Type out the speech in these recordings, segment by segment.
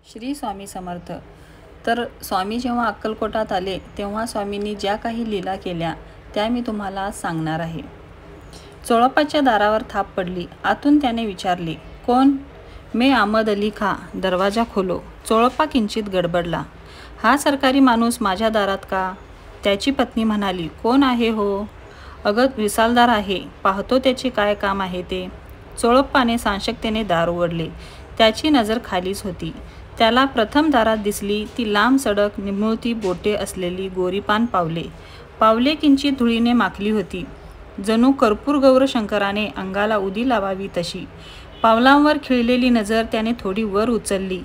श्री स्वामी समर्थ. तर स्वामी जेव्हा अक्कलकोटात आले तेव्हा स्वामींनी ज्या काही लीला केल्या त्या मी तुम्हाला सांगणार आहे. चोळप्पाच्या दारावर थाप पडली. आतून त्याने विचारले, कोण? मैं अहमद अली खां, दरवाजा खोलो. चोळप्पा किंचित गडबडला. हा सरकारी माणूस माझ्या दारात का? त्याची पत्नी म्हणाली, कोण आहे हो? अगं रिसालदार आहे, पाहतो त्याचे काय काम आहे ते. चोळप्पाने साशंकतेने दार उघडले. त्याची नजर खालीच होती. त्याला प्रथम दारात दिसली ती लांब सडक निमुळती बोटे असलेली गोरीपान पावले किंचित धुळीने माखली होती. जणू कर्पूर गौरशंकराने अंगाला उदी लावावी तशी. पावलांवर खिळलेली नजर त्याने थोडी वर उचलली.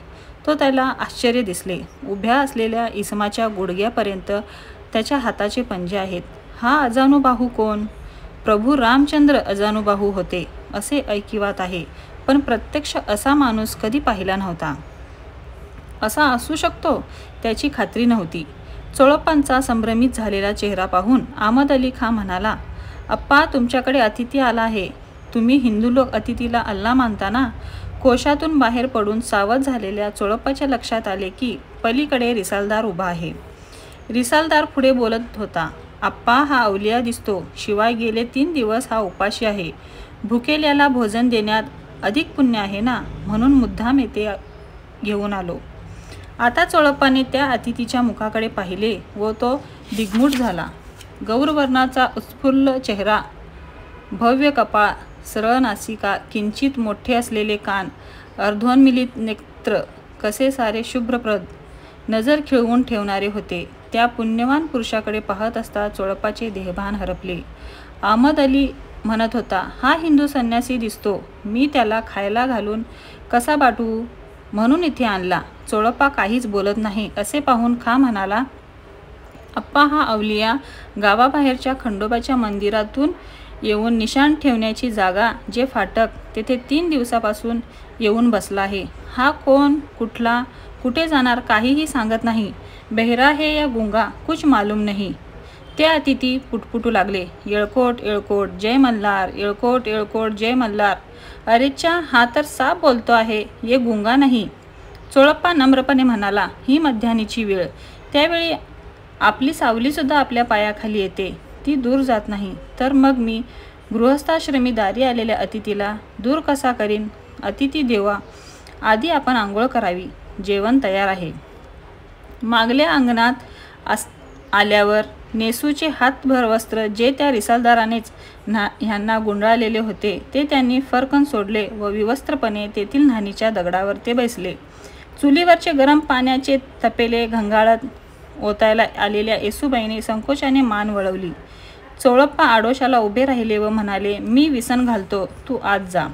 तो त्याला आश्चर्य दिसले. उभ्या असलेल्या इसमाच्या गुडघ्यापर्यंत त्याच्या हाताचे पंजे आहेत. हा अजानुबाहू कोण? प्रभू रामचंद्र अजानुबाहू होते असे ऐकिवात आहे, पण प्रत्यक्ष असा माणूस कधी पाहिला नव्हता. असा असू शकतो त्याची खात्री नव्हती. चोळप्पांचा संभ्रमित झालेला चेहरा पाहून अहमद अली खां म्हणाला, अप्पा, तुमच्याकडे अतिथी आला आहे. तुम्ही हिंदू लोक अतिथीला अल्ला मानता ना? कोशातून बाहेर पडून सावध झालेल्या चोळप्पाच्या लक्षात आले की पलीकडे रिसालदार उभा आहे. रिसालदार पुढे बोलत होता, अप्पा, हा अवलिया दिसतो. शिवाय गेले 3 दिवस हा उपाशी आहे. भुकेल्याला भोजन देण्यात अधिक पुण्य आहे ना, म्हणून मुद्दाम येथे घेऊन आलो. आता चोळप्पाने त्या अतिथीच्या मुखाकडे पाहिले व तो दिग्मूढ झाला. गौरवर्णाचा उत्फुल्ल चेहरा, भव्य कपाळ, सरळ नासिका, किंचित मोठे असलेले कान, अर्धोन्मिलित नेत्र कसे सारे शुभ्रप्रद, नजर खिळवून ठेवणारे होते. त्या पुण्यवान पुरुषाकडे पाहत असता चोळप्पाचे देहभान हरपले. अहमद अली म्हणत होता, हा हिंदू संन्यासी दिसतो. मी त्याला खायला घालून कसा बाटू म्हणून इथे आणला. चोळप्पा काहीच बोलत नाही असे पाहून खां म्हणाला, अप्पा, हा अवलिया गावाबाहेरच्या खंडोबाच्या मंदिरातून येऊन निशाण ठेवण्याची जागा, जे फाटक, तेथे 3 दिवसापासून येऊन बसला आहे. हा कोण, कुठला, कुठे जाणार काहीही सांगत नाही. बहिरा है या गुंगा, कुछ मालूम नहीं. ते अतिथी पुटपुटू लागले, येळकोट येळकोट जय मल्हार, येळकोट येळकोट जय मल्हार. अरेच्चा, हा तर साफ बोलतो आहे, ये गुंगा नाही. चोळप्पा नम्रपणे म्हणाला, ही मध्यान्हीची वेळ. त्यावेळी आपली सावलीसुद्धा आपल्या पायाखाली येते, ती दूर जात नाही. तर मग मी गृहस्थाश्रमी दारी आलेल्या अतिथीला दूर कसा करीन? अतिथी देवा, आधी आपण आंघोळ करावी. जेवण तयार आहे. मागल्या अंगणात आल्यावर नेसूचे हातभर वस्त्र जे त्या रिसालदारानेच ह्यांना गुंडाळलेले होते ते त्यांनी फरकन सोडले व विवस्त्रपणे तेथील न्हाणीच्या दगडावर ते बसले. चुलीवरचे गरम पाण्याचे तपेले घंगाळत ओतायला आलेल्या येसूबाईने संकोचाने मान वळवली. चोळप्पा आडोशाला उभे राहिले व म्हणाले, मी विसन घालतो, तू आत जा.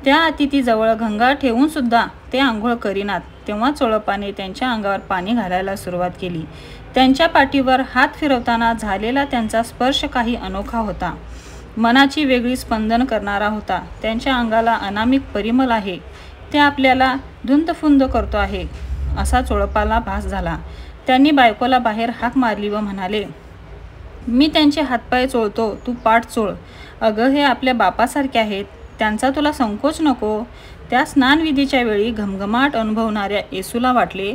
त्या अतिथीजवळ घंगाळ ठेवून सुद्धा ते आंघोळ करीनात. तेव्हा चोळप्पाने त्यांच्या अंगावर पाणी घालायला सुरुवात केली. त्यांच्या पाठीवर हात फिरवताना झालेला त्यांचा स्पर्श काही अनोखा होता. मनाची वेगळी स्पंदन करणारा होता. त्यांच्या अंगाला अनामिक परिमल आहे. ते आपल्याला धुंदफुंद करतो आहे असा चोळप्पाला भास झाला. त्यांनी बायकोला बाहेर हाक मारली व म्हणाले, मी त्यांचे हातपाय चोळतो, तू पाठ चोळ. अगं, हे आपल्या बापासारखे आहेत, त्यांचा तुला संकोच नको. त्या स्नानविधीच्या वेळी घमघमाट अनुभवणाऱ्या येसूला वाटले,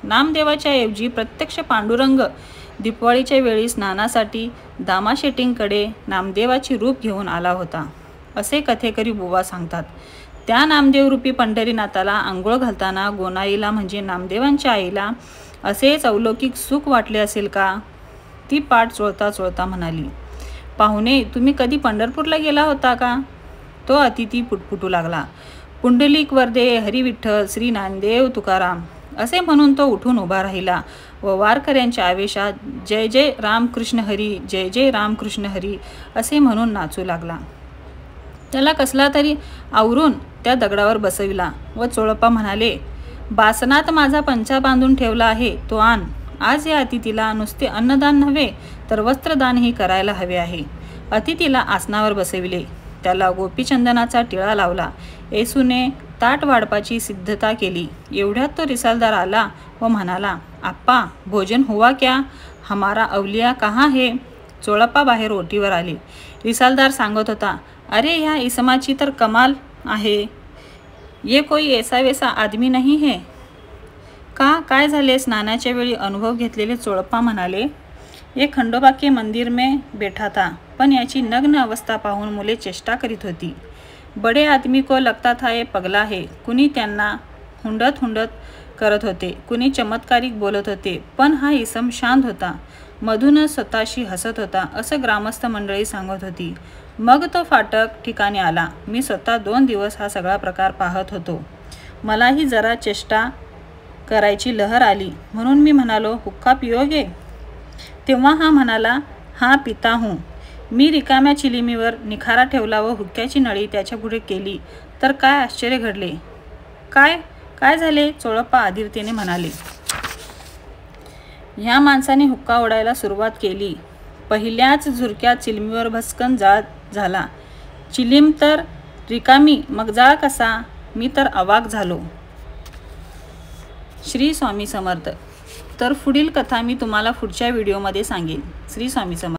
नामदेवाच्या ऐवजी प्रत्यक्ष पांडुरंग दिपवाळीच्या वेळी स्नानासाठी दामाशेटींकडे नामदेवाची रूप घेऊन आला होता असे कथेकरी बुवा सांगतात. त्या नामदेवरूपी पंढरीनाथाला आंघोळ घालताना गोनाईला म्हणजे नामदेवांच्या आईला असेच अलौकिक सुख वाटले असेल का? ती पाठ चोळता चोळता म्हणाली, पाहुणे, तुम्ही कधी पंढरपूरला गेला होता का? तो अतिथी पुटपुटू लागला, पुंडलिक वरदे हरी विठ्ठल श्री नामदेव तुकाराम असे म्हणून तो उठून उभा राहिला व वारकऱ्यांच्या आवेशात जय जय रामकृष्ण हरी, जय जय रामकृष्ण हरी असे म्हणून नाचू लागला. त्याला कसला तरी आवरून त्या दगडावर बसविला व चोळप्पा म्हणाले, बासनात माझा पंचा बांधून ठेवला आहे, तो आण. आज या अतिथीला नुसते अन्नदान नव्हे तर वस्त्रदानही करायला हवे आहे. अतिथीला आसनावर बसविले. त्याला गोपीचंदनाचा टिळा लावला. येसूने ताट वाढपाची सिद्धता केली. एवढ्यात तो रिसालदार आला व म्हणाला, आप्पा, भोजन हुआ क्या? हमारा अवलिया कहाँ है? चोळप्पा बाहेर ओटीवर आले. रिसालदार सांगत होता, अरे, ह्या इसमाची तर कमाल आहे. ये कोई ऐसा वैसा आदमी नहीं है. का काय झाले? स्नानाच्या वेळी अनुभव घेतलेले चोळप्पा म्हणाले, ये खंडोबा के मंदिर में बैठा था. पण याची नग्न अवस्था पाहून मुले चेष्टा करीत होती. बडे आदमी को लगता था ये पगला है. कुणी त्यांना हुंडत हुंडत करत होते, कुणी चमत्कारिक बोलत होते. पण हा इसम शांत होता, मधूनच स्वतःशी हसत होता असं ग्रामस्थ मंडळी सांगत होती. मग तो फाटक ठिकाणी आला. मी स्वतः 2 दिवस हा सगळा प्रकार पाहत होतो. मलाही जरा चेष्टा करायची लहर आली, म्हणून मी म्हणालो, हुक्का पिओगे? तेव्हा हा म्हणाला, हां पिता हूँ. मी रिकाम्या चिलिमीवर निखारा ठेवला व हुक्क्याची नळी त्याच्या पुढे केली तर काय आश्चर्य घडले. काय झाले? चोळप्पा आधीरतेने म्हणाले. ह्या माणसाने हुक्का ओढायला सुरुवात केली. पहिल्याच झुरक्यात चिलमीवर भस्कन जाळ झाला. चिलीम तर रिकामी, मग जाळ कसा? मी तर अवाक झालो. श्री स्वामी समर्थ. तर पुढील कथा मी तुम्हाला पुढच्या व्हिडिओमध्ये सांगेन. श्री स्वामी समर्थ.